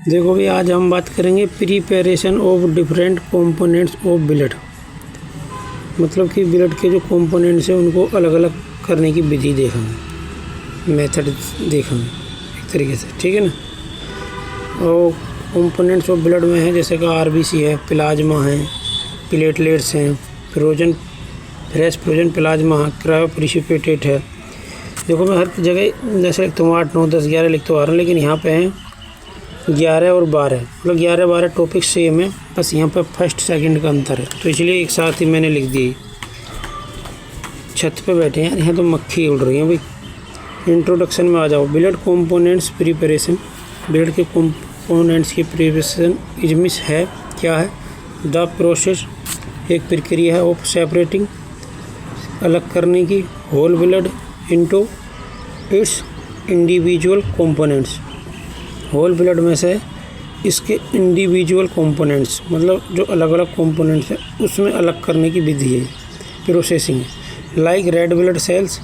देखो भाई, आज हम बात करेंगे preparation of different components of blood. मतलब कि ब्लड के जो कंपोनेंट्स हैं उनको अलग अलग करने की विधि देखेंगे, मेथड देखेंगे एक तरीके से, ठीक है ना। और कंपोनेंट्स ऑफ ब्लड में है जैसे कि आरबीसी है, प्लाज्मा है, प्लेटलेट्स हैं, फ्रेश फ्रोजन प्लाज्मा है, क्रायोप्रेसिपिटेट है। देखो मैं हर जगह जैसे लिखता हूँ 8, 9, 10, 11 लिखता आ रहा हूँ, लेकिन यहाँ पे हैं 11 और 12, मतलब 11-12 टॉपिक सेम है, बस यहाँ पर फर्स्ट सेकंड का अंतर है, तो इसलिए एक साथ ही मैंने लिख दी। छत पे बैठे हैं यहाँ तो मक्खी उड़ रही है भाई। इंट्रोडक्शन में आ जाओ। ब्लड कंपोनेंट्स प्रिपरेशन, ब्लड के कंपोनेंट्स की प्रिपरेशन इजमिस है, क्या है? द प्रोसेस, एक प्रक्रिया है ऑफ सेपरेटिंग, अलग करने की, whole blood into its individual components. Whole blood में से इसके इंडिविजुअल कंपोनेंट्स, मतलब जो अलग अलग कंपोनेंट्स हैं उसमें अलग करने की विधि है, प्रोसेसिंग है। लाइक रेड ब्लड सेल्स,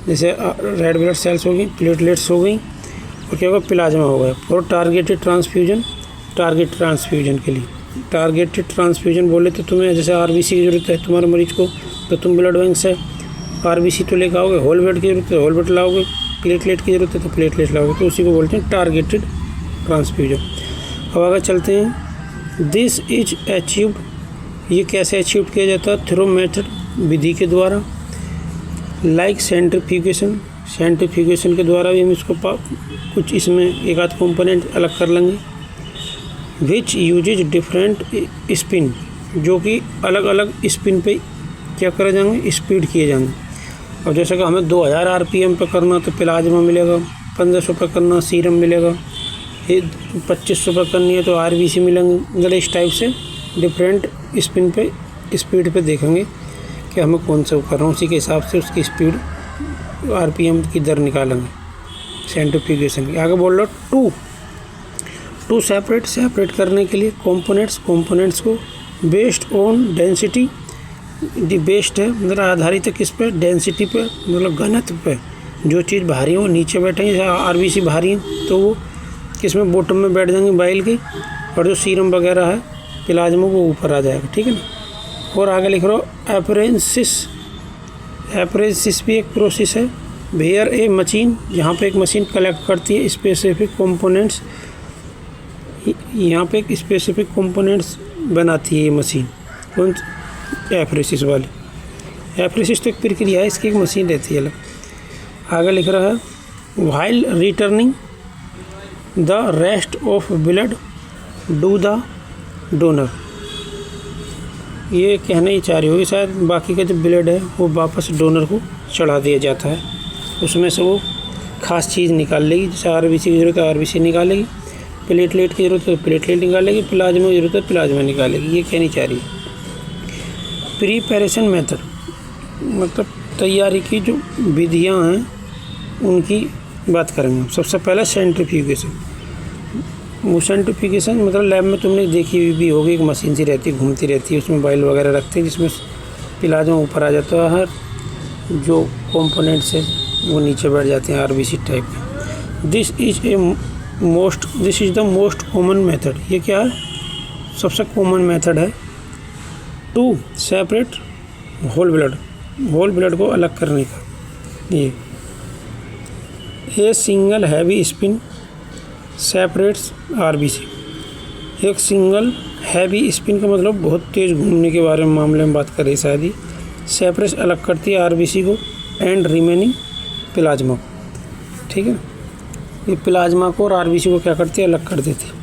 जैसे रेड ब्लड सेल्स हो गई, प्लेटलेट्स हो गई, और क्या होगा? प्लाज्मा हो गया। और टारगेटेड ट्रांसफ्यूजन, टारगेट ट्रांसफ्यूजन के लिए टारगेटेड ट्रांसफ्यूजन बोले तो तुम्हें जैसे आरबीसी की ज़रूरत है तुम्हारे मरीज को, तो तुम ब्लड बैंक से आरबीसी तो लेकर आओगे। होल ब्लड की ज़रूरत है, होल ब्लड लाओगे। प्लेटलेट की ज़रूरत है तो प्लेटलेट लाओगे, तो उसी को बोलते हैं टारगेटेड ट्रांसफ्यूजन। अब आगे चलते हैं। दिस इज अचीव्ड, ये कैसे अचीव किया जाता है? थ्रू मेथड, विधि के द्वारा। लाइक सेंट्रीफ्यूगेशन, सेंट्रीफ्यूगेशन के द्वारा भी हम इसको कुछ इसमें एक आध कंपोनेंट अलग कर लेंगे। विच यूजेज डिफरेंट स्पिन, जो कि अलग अलग स्पिन पे क्या करे जाएंगे? स्पीड किए जाएंगे। और जैसे कि हमें 2000 आरपीएम पे करना तो प्लाज्मा मिलेगा, 1500 पे करना सीरम मिलेगा, 2500 पे करनी है तो आरबीसी मिलेंगे। मतलब इस टाइप से डिफरेंट स्पिन पे स्पीड पे देखेंगे कि हमें कौन सा कर रहा हूँ, उसी के हिसाब से उसकी स्पीड आरपीएम की दर निकालेंगे सेंट्रीफ्यूगेशन की। आगे बोल लो टू सेपरेट करने के लिए कंपोनेंट्स को बेस्ड ऑन डेंसिटी, बेस्ड है मतलब आधारित है किस पे? डेंसिटी पे, मतलब घनत्व पे। जो चीज़ भारी है वो नीचे बैठेंगे, जैसे आरबीसी भारी है तो वो किस में? बॉटम में बैठ जाएंगे बाइल की, और जो सीरम वगैरह है प्लाज्मा वो ऊपर आ जाएगा, ठीक है ना। और आगे लिख रहा हूँ एपरेसिस भी एक प्रोसेस है। वेयर ए मशीन, यहाँ पे एक मशीन कलेक्ट करती है स्पेसिफिक कंपोनेंट्स, यहाँ पे एक स्पेसिफिक कंपोनेंट्स बनाती है ये मशीन। कौन? एपरेसिस वाली। एपरेसिस तो एक प्रक्रिया है, इसकी एक मशीन रहती है अलग। आगे लिख रहा है while returning the rest of blood to the donor. ये कहना ही चाह रही होगी शायद, बाकी का जो ब्लड है वो वापस डोनर को चढ़ा दिया जाता है, उसमें से वो खास चीज़ निकाल लेगी। जैसे आरबीसी की ज़रूरत है आरबीसी निकालेगी, प्लेटलेट की ज़रूरत है प्लेटलेट निकालेगी, प्लाज्मा की ज़रूरत है प्लाज्मा निकालेगी। ये कहनी चाह रही है। प्रिपरेशन मेथड, मतलब तैयारी की जो विधियां हैं उनकी बात करेंगे। सबसे पहले सेंट्रीफ्यूगेशन। वो सेंट्रीफ्यूगेशन मतलब लैब में तुमने देखी हुई भी होगी, एक मशीन सी रहती है, घूमती रहती है, उसमें बाइल वगैरह रखते हैं जिसमें प्लाज्मा ऊपर आ जाता है, जो कंपोनेंट्स है वो नीचे बैठ जाते हैं आरबीसी टाइप के। This is the most common method. ये क्या है? सबसे कॉमन मेथड है टू सेपरेट होल ब्लड को अलग करने का। ये single heavy spin separates RBC. एक सिंगल हैवी स्पिन का मतलब बहुत तेज़ घूमने के बारे में मामले में बात करें शायद ही। सेपरेट्स अलग करती है आरबीसी को एंड रिमेनिंग प्लाज्मा को, ठीक है। ये प्लाज्मा को और आरबीसी को क्या करती है? अलग कर देती है।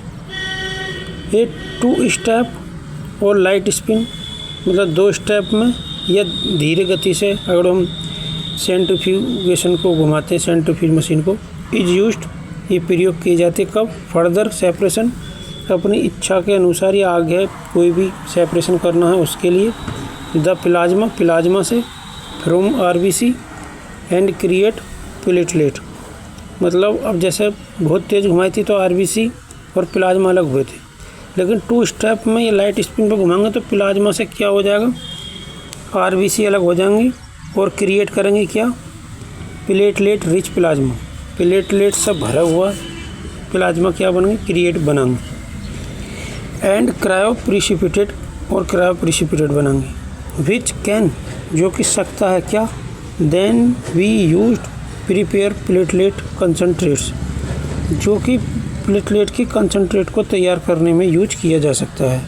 ये 2 स्टेप और लाइट स्पिन, मतलब 2 स्टेप में या धीरे गति से अगर हम सेंट्रीफ्यूगेशन को घुमाते हैं, सेंट्रीफ्यूज मशीन को, इज यूज्ड, ये प्रयोग की जाती है कब? फर्दर सेपरेशन, अपनी इच्छा के अनुसार या आगे कोई भी सेपरेशन करना है उसके लिए। द प्लाज्मा से from RBC and create platelet, मतलब अब जैसे बहुत तेज़ घुमाई थी तो आरबीसी और प्लाज्मा अलग हुए थे, लेकिन 2 स्टेप में ये लाइट स्पिन पर घुमाएंगे तो प्लाज्मा से क्या हो जाएगा? आरबीसी अलग हो जाएंगी और क्रिएट करेंगे क्या? Platelet rich plasma. प्लेटलेट से भरा हुआ प्लाज्मा क्या बनेंगे, क्रिएट बनाएंगे। एंड क्रायो प्रिसिपिटेट और क्रायो प्रिसिपिटेट बनाएंगे। विच कैन जो कि सकता है क्या, then we use prepare platelet concentrates जो कि प्लेटलेट की कंसनट्रेट को तैयार करने में यूज किया जा सकता है।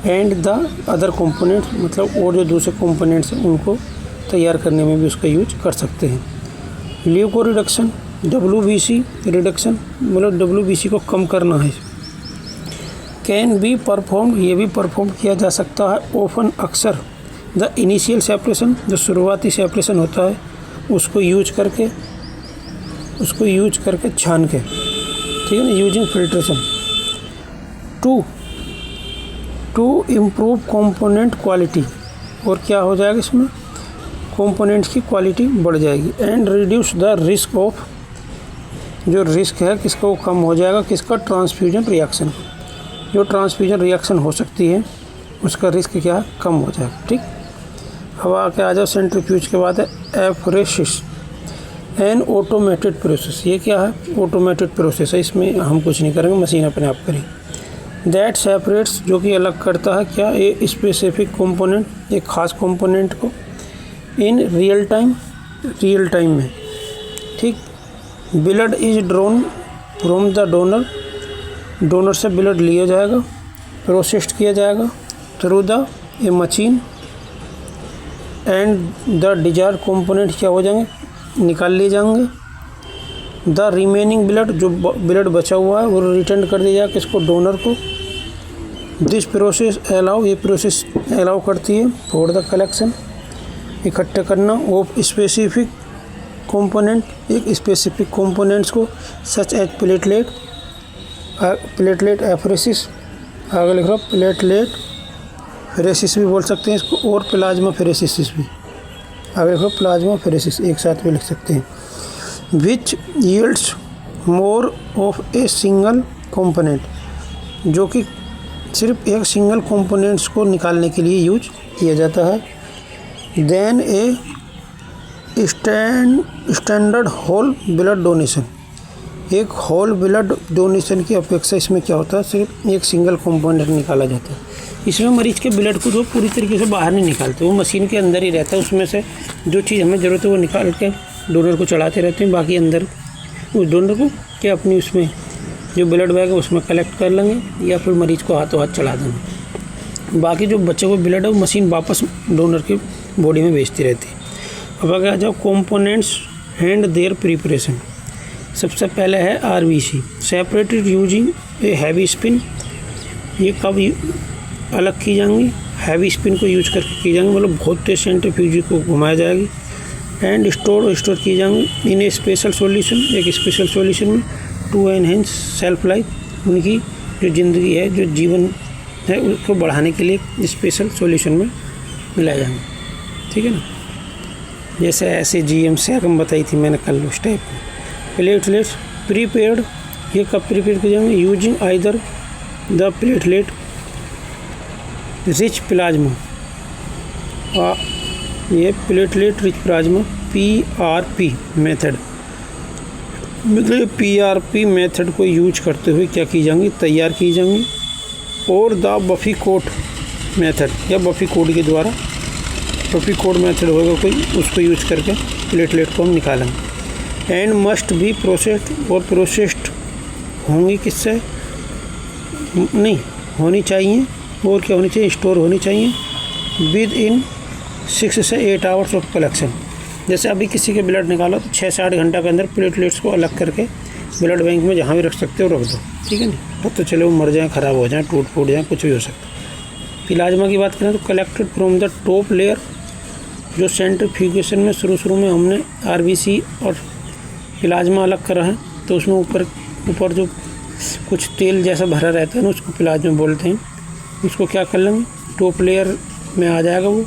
एंड द अदर कंपोनेंट्स मतलब और जो दूसरे कंपोनेंट्स हैं उनको तैयार करने में भी उसका यूज कर सकते हैं। ल्यूको रिडक्शन, WBC रिडक्शन मतलब WBC को कम करना है। कैन बी परफॉर्म ये भी परफॉर्म किया जा सकता है। ओपन अक्सर द इनिशियल सेपरेशन जो शुरुआती सेपरेशन होता है उसको यूज करके छान के, ठीक है ना, using filtration to improve component quality. और क्या हो जाएगा इसमें, कंपोनेंट्स की क्वालिटी बढ़ जाएगी। And reduce the risk of जो रिस्क है किसका वो कम हो जाएगा, किसका, ट्रांसफ्यूजन रिएक्शन। जो ट्रांसफ्यूजन रिएक्शन हो सकती है उसका रिस्क क्या है, कम हो जाएगा। ठीक, अब आके आ जाओ सेंट्रीफ्यूज के बाद है एफरेसिस एन ऑटोमेटेड प्रोसेस। ये क्या है, ऑटोमेटेड प्रोसेस है, इसमें हम कुछ नहीं करेंगे, मशीन अपने आप करेंगे। दैट सेपरेट्स जो कि अलग करता है क्या, ए स्पेसिफिक कंपोनेंट, एक खास कंपोनेंट को, इन रियल टाइम में। ठीक, blood is drone from the donor से ब्लड लिया जाएगा, प्रोसेस्ड किया जाएगा through the A machine and the desired component क्या हो जाएंगे, निकाल लिए जाएंगे। द रिमेनिंग ब्लड जो ब्लड बचा हुआ है वो रिटर्न कर दिया जाएगा किसको, डोनर को। दिस प्रोसेस अलाउ ये प्रोसेस अलाउ करती है फॉर द कलेक्शन इकट्ठा करना ऑफ स्पेसिफिक कंपोनेंट, एक स्पेसिफिक कंपोनेंट्स को, सच एज प्लेटलेट एफरेसिस, आगे लिख रहा हूँ प्लेटलेट फेरेसिस भी बोल सकते हैं इसको, और प्लाज्मा फेरेसिस भी, आगे लिखो प्लाज्मा फेरेसिस, एक साथ भी लिख सकते हैं। Which yields more of a single component जो कि सिर्फ एक सिंगल कंपोनेंट्स को निकालने के लिए यूज किया जाता है। Then a standard whole blood donation, एक होल ब्लड डोनेशन की अपेक्षा इसमें क्या होता है, सिर्फ एक सिंगल कंपोनेंट निकाला जाता है। इसमें मरीज के ब्लड को जो पूरी तरीके से बाहर नहीं निकालते, वो मशीन के अंदर ही रहता है, उसमें से जो चीज़ हमें ज़रूरत है वो निकाल के डोनर को चढ़ाते रहते हैं, बाकी अंदर उस डोनर को क्या अपनी उसमें जो ब्लड बैग है उसमें कलेक्ट कर लेंगे या फिर मरीज़ को हाथों हाथ चढ़ा देंगे। बाकी जो बच्चे को ब्लड है वो मशीन वापस डोनर की बॉडी में भेजती रहती है। अब अगर आ जाओ कंपोनेंट्स एंड देयर प्रिपरेशन, सबसे पहले है RBC separated using a heavy spin. ये कब अलग की जाएंगी, हैवी स्पिन को यूज करके की जाएंगी, मतलब बहुत तेज सेंट्रीफ्यूज को घुमाया जाएगी। एंड स्टोर की जाएंगी इन ए स्पेशल सॉल्यूशन, एक स्पेशल सॉल्यूशन में, टू एनहेंस सेल्फ लाइफ, उनकी जो ज़िंदगी है, जो जीवन है उसको बढ़ाने के लिए स्पेशल सॉल्यूशन में मिलाए जाएंगे। ठीक है ना, जैसे ऐसे GM से हम बताई थी मैंने कल उस टाइप में। प्लेटलेट्स प्रीपेयर्ड, ये कब प्रिपेयर किए जाएंगे, using either the platelet rich plasma, ये platelet rich plasma PRP method, मतलब PRP मेथड को यूज करते हुए क्या की जाएंगी, तैयार की जाएंगी। और द बफी कोट मेथड या बफी कोड के द्वारा, बफी कोड मेथड होगा कोई, उसको यूज करके प्लेटलेट को हम निकालेंगे। एंड मस्ट बी प्रोसेस्ड, और प्रोसेस्ड होंगी किससे, नहीं होनी चाहिए, और क्या होनी चाहिए, स्टोर होनी चाहिए विद इन 6 से 8 आवर्स ऑफ कलेक्शन। जैसे अभी किसी के ब्लड निकालो तो 6 से 8 घंटा के अंदर प्लेटलेट्स को अलग करके ब्लड बैंक में जहाँ भी रख सकते हो रख दो। ठीक है ना, अब तो चलो वो मर जाएँ, ख़राब हो जाएँ, टूट फूट जाएँ, कुछ भी हो सकता है। प्लाज्मा की बात करें तो collected from the top layer, जो सेंट्रीफ्यूगेशन में शुरू में हमने RBC और प्लाज्मा अलग करा है, तो उसमें ऊपर जो कुछ तेल जैसा भरा रहता है ना, उसको प्लाज्मा बोलते हैं। उसको क्या कर लेंगे, टॉप लेयर में आ जाएगा वो।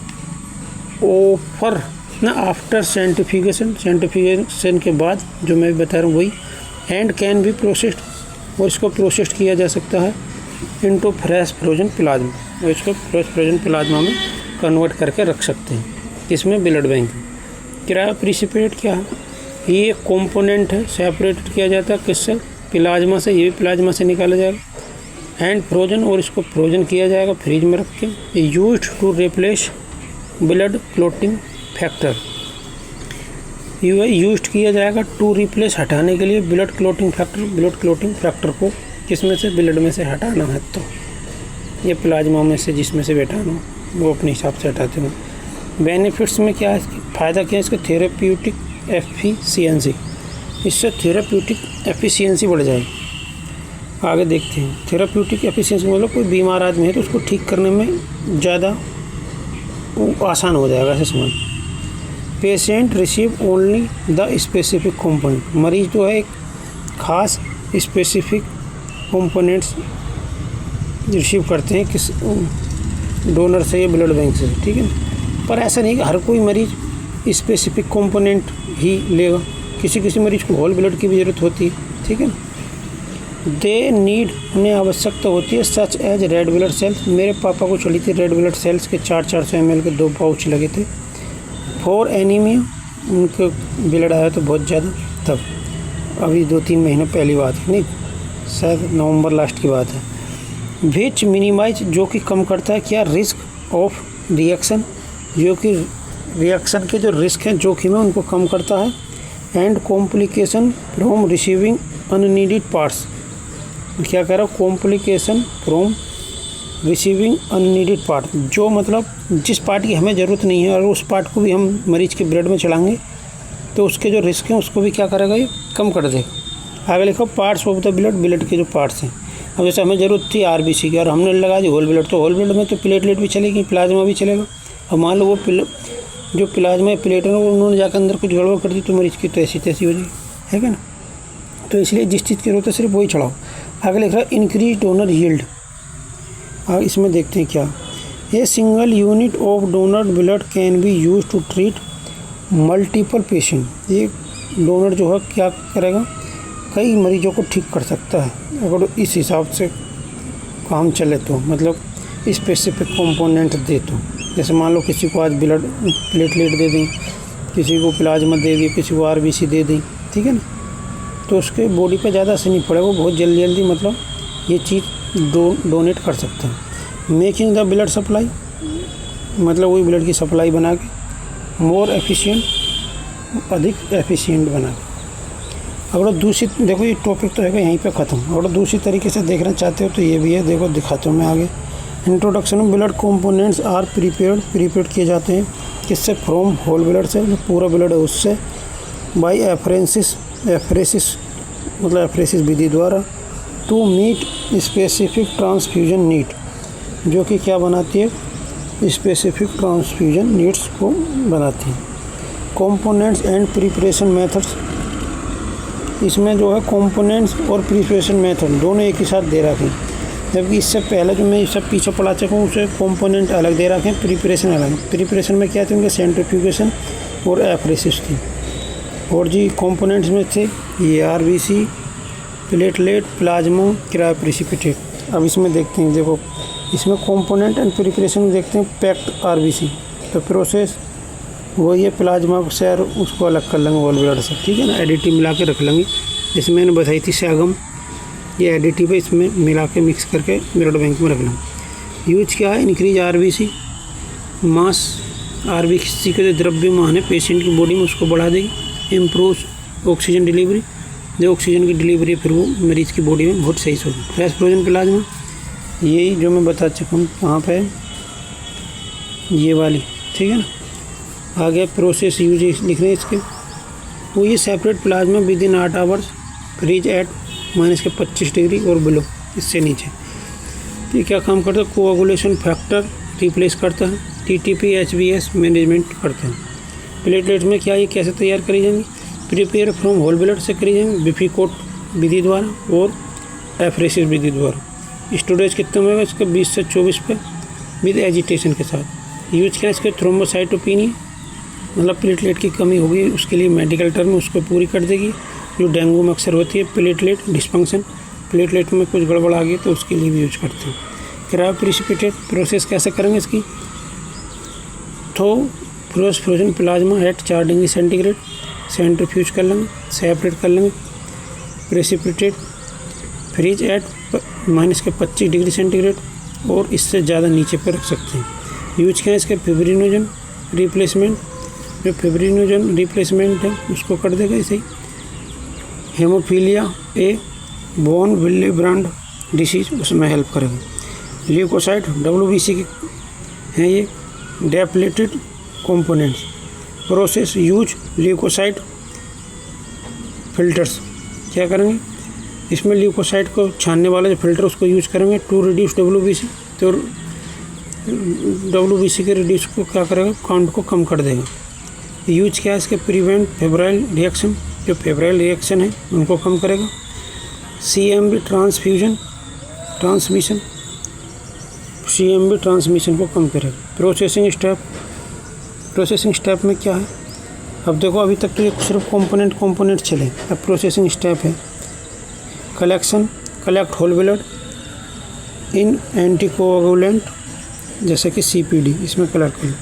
ओफर ना आफ्टर सेंट्रीफ्यूगेशन के बाद जो मैं बता रहा हूँ वही। एंड कैन बी प्रोसेस्ड, और इसको प्रोसेस्ड किया जा सकता है इनटू फ्रेश फ्रोजन प्लाज्मा, और इसको फ्रेश फ्रोजन प्लाज्मा में कन्वर्ट करके रख सकते हैं। इसमें ब्लड बैंक क्रायो प्रिसिपिटेट क्या है, ये कंपोनेंट है, सेपरेट किया जाता है किससे, प्लाज्मा से, ये भी प्लाज्मा से निकाला जाएगा। एंड फ्रोजन, और इसको फ्रोजन किया जाएगा फ्रिज में रख के। Used to replace blood clotting factor, used किया जाएगा टू रिप्लेस, हटाने के लिए blood clotting factor, blood clotting factor को किसमें से, ब्लड में से हटाना है तो ये प्लाज्मा में से जिसमें से हटाना वो अपने हिसाब से हटाते हैं। बेनिफिट्स में क्या है, फ़ायदा क्या है इसका, थेरेप्यूटिक एफिशिएंसी, इससे थेरेप्यूटिक एफिशिएंसी बढ़ जाएगी। आगे देखते हैं। थेरेप्यूटिक एफिशिएंसी मतलब कोई बीमार आदमी है तो उसको ठीक करने में ज़्यादा आसान हो जाएगा, ऐसे समझ। Patient receive only the specific component, मरीज जो है एक खास स्पेसिफिक कंपोनेंट्स रिसीव करते हैं किस डोनर से या ब्लड बैंक से, ठीक है। पर ऐसा नहीं कि हर कोई मरीज स्पेसिफिक कंपोनेंट ही लेगा, किसी किसी मरीज को होल ब्लड की भी ज़रूरत होती है, ठीक है ना। दे नीड, उन्हें आवश्यकता होती है, such as red blood cells, मेरे पापा को चली थी रेड ब्लड सेल्स के 400 ml के 2 पाउच लगे थे। फॉर एनीमिया, उनके ब्लड आया तो बहुत ज़्यादा, तब अभी 2-3 महीने पहली बात है, नहीं शायद नवंबर लास्ट की बात है। विच मिनिमाइज, जो कि कम करता है क्या, रिस्क ऑफ रिएक्शन, जो कि रिएक्शन के जो रिस्क हैं, जोखिम है, उनको कम करता है। And complication from receiving unneeded parts, क्या कह रहा है, complication from receiving unneeded part, जो मतलब जिस पार्ट की हमें ज़रूरत नहीं है और उस पार्ट को भी हम मरीज के ब्लड में चढ़ाएंगे तो उसके जो रिस्क हैं उसको भी क्या करेगा, ये कम कर देगा। आगे लिखो parts of the blood, blood के जो पार्ट्स हैं। अब जैसे हमें ज़रूरत थी आरबीसी की और हमने लगा दी होल ब्लड, तो होल ब्लड में तो प्लेटलेट भी चलेगी, प्लाज्मा भी चलेगा। और मान लो वो जो प्लाज्मा है, प्लेट है, वो उन्होंने जाकर अंदर कुछ गड़बड़ कर दी तो मरीज की तो ऐसी तैसी हो जाएगी, है क्या ना। तो इसलिए जिस चीज़ की जरूरत है सिर्फ वही चढ़ाओ। आगे लिख रहा है इंक्रीज डोनर यील्ड। इसमें देखते हैं क्या, a single unit of donor blood can be use to treat multiple patient. ये डोनर जो है क्या करेगा, कई मरीजों को ठीक कर सकता है अगर इस हिसाब से काम चले तो, मतलब स्पेसिफिक कंपोनेंट दे तो। जैसे मान लो किसी को आज ब्लड प्लेटलेट दे दें, किसी को प्लाज्मा दे दी, किसी को आरबीसी दे दी, ठीक है ना, तो उसके बॉडी पे ज़्यादा असर नहीं पड़ेगा, वो बहुत जल्दी मतलब ये चीज़ डोनेट कर सकता है। मेकिंग द ब्लड सप्लाई, मतलब वही ब्लड की सप्लाई बना के मोर एफिशिएंट, अधिक एफिशिएंट बना के। अगर दूसरी, देखो ये टॉपिक तो है यहीं पे ख़त्म। अगर दूसरी तरीके से देखना चाहते हो तो ये भी है, देखो दिखाता हूँ मैं आगे। Introduction of blood components are prepared किए जाते हैं किससे, फ्रॉम होल ब्लड से, जो पूरा ब्लड है उससे, बाई एफरेसिस मतलब एफरेसिस विधि द्वारा, to meet specific transfusion need, जो कि क्या बनाती है, स्पेसिफिक ट्रांसफ्यूजन नीड्स को बनाती है। कंपोनेंट्स एंड प्रिपरेशन मेथड्स, इसमें जो है कंपोनेंट्स और प्रिपरेशन मेथड दोनों एक ही साथ दे रखे हैं, जबकि इससे पहले जो मैं सब पीछे पढ़ा चुका हूँ उसे कंपोनेंट अलग दे रखे हैं, प्रिपरेशन अलग है। प्रिपरेशन में क्या थे उनके, सेंट्रीफ्यूगेशन और एफरेसिस थी। और जी कंपोनेंट्स में थे ये आरबीसी, प्लेटलेट, प्लाज्मा, क्रायोप्रेसिपिटेट। अब इसमें देखते हैं, देखो इसमें कंपोनेंट एंड प्रिपरेशन में देखते हैं पैक्ड आरबीसी, तो प्रोसेस वही है, प्लाज्मा से उसको अलग कर लेंगे होल ब्लड से, ठीक है ना, एडिटिव मिला के रख लेंगे। जैसे मैंने बताई थी सैगम, ये एडिटिव है, इसमें मिला के मिक्स करके ब्लड बैंक में रख लेंगे। यूज क्या है, इंक्रीज आरबीसी मास, आरबीसी के जो द्रव्यमान है पेशेंट की बॉडी में उसको बढ़ा देगी। इम्प्रूव ऑक्सीजन डिलीवरी, जो ऑक्सीजन की डिलीवरी फिर वो मरीज की बॉडी में बहुत सही से होगी। फ्रेश फ्रोजन प्लाज्मा, यही जो मैं बता चुका हूँ कहाँ पे, ये वाली, ठीक है ना। आगे प्रोसेस यूज लिख रहे हैं इसके, वो ये separate plasma within 8 hours, freeze at -25 degree और बिलो, इससे नीचे। तो ये क्या काम करता है, कोआगुलेशन फैक्टर रिप्लेस करता है, टीटीपी एचबीएस मैनेजमेंट करता है। प्लेटलेट्स में क्या, ये कैसे तैयार करी जाएंगी, प्रिपेयर फ्रॉम होल ब्लड से करी जाएंगी, बिफिकोट विधि द्वारा और एफरेसिस विधि द्वारा। स्टोरेज कितना में, इसका 20 से 24 पे विद एजिटेशन के साथ। यूज क्या, इसके थ्रोम्बोसाइटोपिनिया, मतलब प्लेटलेट की कमी होगी उसके लिए मेडिकल टर्म उसको पूरी कर देगी, जो डेंगू में अक्सर होती है। प्लेटलेट डिस्फंक्शन, प्लेटलेट में कुछ गड़बड़ आ गई तो उसके लिए भी यूज करते हैं। क्रायोप्रेसिपिटेट प्रोसेस कैसे करेंगे इसकी, तो frozen plasma at 4 degree centigrade, centrifuge कर लेंगे, सेपरेट कर लेंगे, precipitate, freeze at -25 degree centigrade और इससे ज़्यादा नीचे पर रख सकते हैं। यूज क्या है इसका, फिब्रिनोजन रिप्लेसमेंट, जो फिब्रिनोजन रिप्लेसमेंट है उसको कर देगा इसे। Haemophilia A, von Willebrand disease, उसमें हेल्प करेगा। ल्यूकोसाइट WBC के हैं ये depleted components. Process use leukocyte filters, क्या करेंगे इसमें ल्यूकोसाइट को छानने वाला जो फिल्टर उसको यूज करेंगे टू रिड्यूस WBC। तो WBC के रिड्यूस को क्या करेगा, काउंट को कम कर देगा। यूज क्या है इसके, प्रिवेंट फेब्राइल रिएक्शन, जो फेब्राइल रिएक्शन है उनको कम करेगा। CMB ट्रांसमिशन को कम करेगा। प्रोसेसिंग स्टेप में क्या है, अब देखो अभी तक तो ये सिर्फ कंपोनेंट चले, अब प्रोसेसिंग स्टेप है collect whole blood in anticoagulant जैसे कि CPD, इसमें कलेक्ट कर लो।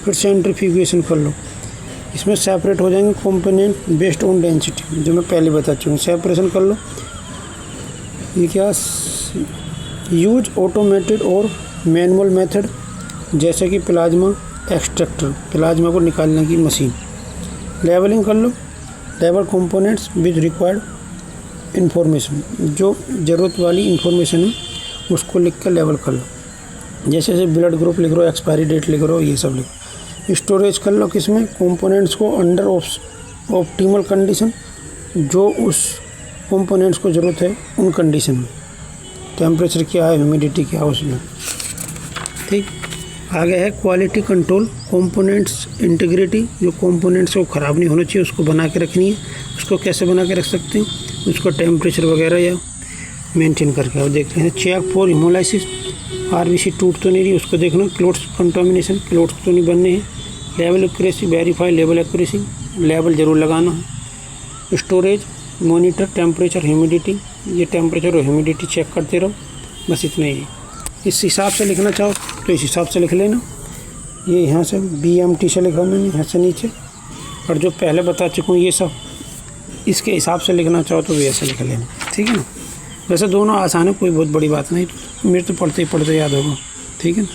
फिर सेंट्रीफ्यूगेशन कर लो, इसमें सेपरेट हो जाएंगे कंपोनेंट बेस्ड ऑन डेंसिटी, जो मैं पहले बता चुका हूँ। सेपरेशन कर लो। ये क्या, यूज ऑटोमेटेड और मैनुअल मेथड जैसे कि प्लाज्मा एक्सट्रैक्टर, प्लाज्मा को निकालने की मशीन। लेवलिंग कर लो, level components with required information, जो ज़रूरत वाली इंफॉर्मेशन है उसको लिख कर लेवल कर लो। जैसे ब्लड ग्रुप लिख लो, एक्सपायरी डेट लिख लो, ये सब लिखो। स्टोरेज कर लो किसमें, कंपोनेंट्स को अंडर ऑप्टिमल कंडीशन, जो उस कंपोनेंट्स को ज़रूरत है उन कंडीशन में। टेम्परेचर क्या है, ह्यूमिडिटी क्या है उसमें, ठीक। आगे है क्वालिटी कंट्रोल, कंपोनेंट्स इंटीग्रिटी, जो कंपोनेंट्स को ख़राब नहीं होना चाहिए उसको बना के रखनी है। उसको कैसे बना के रख सकते हैं, उसको टेम्परेचर वगैरह या मेंटेन करके। अब देखते हैं चेक फॉर हिमोलाइसिस, RBC टूट तो नहीं रही उसको देखना। क्लोट्स कंटामिनेशन, क्लोट्स तो नहीं बनने हैं। Level accuracy, verify level accuracy, level ज़रूर लगाना है। स्टोरेज, मॉनिटर टेम्परेचर ह्यूमिडिटी, ये टेम्परेचर और ह्यूमिडिटी चेक करते रहो, बस इतना ही। इस हिसाब से लिखना चाहो तो इस हिसाब से लिख लेना। ये यहाँ से BMT से लिखा मैंने, यहाँ से नीचे, और जो पहले बता चुका हूँ ये सब इसके हिसाब से लिखना चाहो तो वैसे लिख लेना, ठीक है ना। वैसे दोनों आसान है, कोई बहुत बड़ी बात नहीं, मेरे तो पढ़ते ही याद होगा, ठीक है ना।